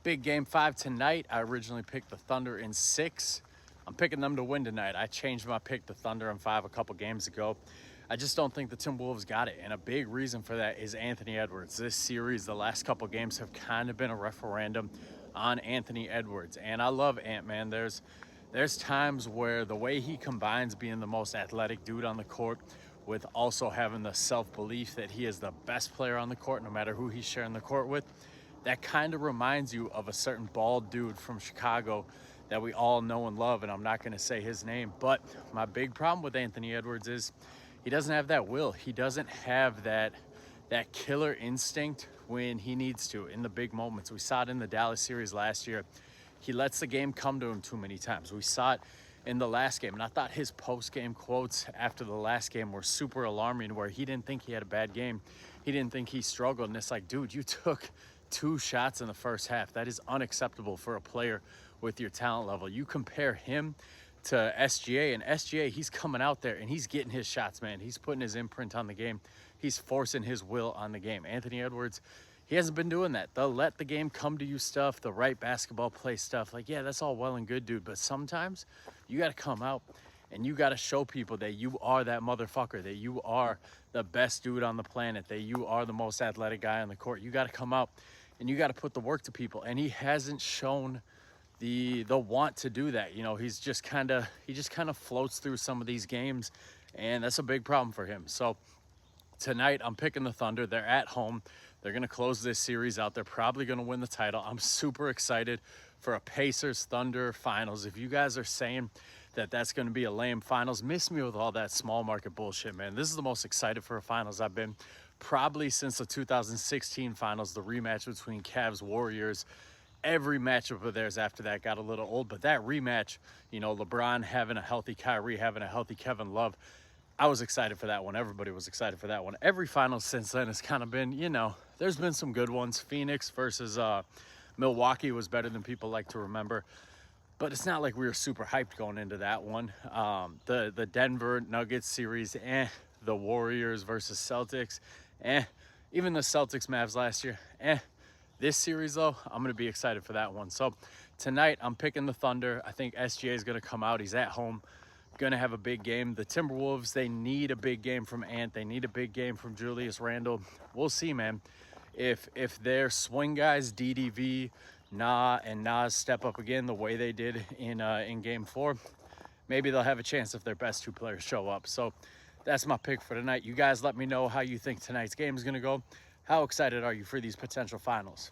Big game 5 tonight. I originally picked the Thunder in 6. I'm picking them to win tonight. I changed my pick to Thunder in 5 a couple games ago. I just don't think the Timberwolves got it, and a big reason for that is Anthony Edwards. This series, the last couple games have kind of been a referendum on Anthony Edwards, and I love Ant, man. There's times where the way he combines being the most athletic dude on the court with also having the self-belief that he is the best player on the court no matter who he's sharing the court with, that kind of reminds you of a certain bald dude from Chicago that we all know and love, and I'm not going to say his name. But my big problem with Anthony Edwards is he doesn't have that will. He doesn't have that killer instinct when he needs to in the big moments. We saw it in the Dallas series last year. He lets the game come to him too many times. We saw it in the last game, and I thought his post-game quotes after the last game were super alarming, where he didn't think he had a bad game. He didn't think he struggled, and it's like, dude, you took 2 shots in the first half. That is unacceptable for a player with your talent level. You compare him to SGA, and SGA, he's coming out there and he's getting his shots, man. He's putting his imprint on the game. He's forcing his will on the game. Anthony Edwards, he hasn't been doing that. The let the game come to you stuff, the right basketball play stuff. Like, yeah, that's all well and good, dude. But sometimes you got to come out and you got to show people that you are that motherfucker, that you are the best dude on the planet, that you are the most athletic guy on the court. You got to come out and you got to put the work to people. And he hasn't shown the want to do that. You know, he just kind of floats through some of these games, and that's a big problem for him. So tonight I'm picking the Thunder. They're at home. They're going to close this series out. They're probably going to win the title. I'm super excited for a Pacers Thunder finals. If you guys are saying that that's going to be a lame finals, miss me with all that small market bullshit, man. This is the most excited for a finals I've been probably since the 2016 finals, the rematch between Cavs Warriors. Every matchup of theirs after that got a little old, but that rematch, you know, LeBron having a healthy Kyrie, having a healthy Kevin Love, I was excited for that one. Everybody was excited for that one. Every final since then has kind of been, you know, there's been some good ones. Phoenix versus Milwaukee was better than people like to remember, but it's not like we were super hyped going into that one. The Denver Nuggets series, the Warriors versus Celtics, even the Celtics Mavs last year, This series, though, I'm going to be excited for that one. So tonight, I'm picking the Thunder. I think SGA is going to come out. He's at home, going to have a big game. The Timberwolves, they need a big game from Ant. They need a big game from Julius Randle. We'll see, man. If their swing guys, DDV, and Nas step up again the way they did in Game 4, maybe they'll have a chance if their best 2 players show up. So that's my pick for tonight. You guys let me know how you think tonight's game is going to go. How excited are you for these potential finals?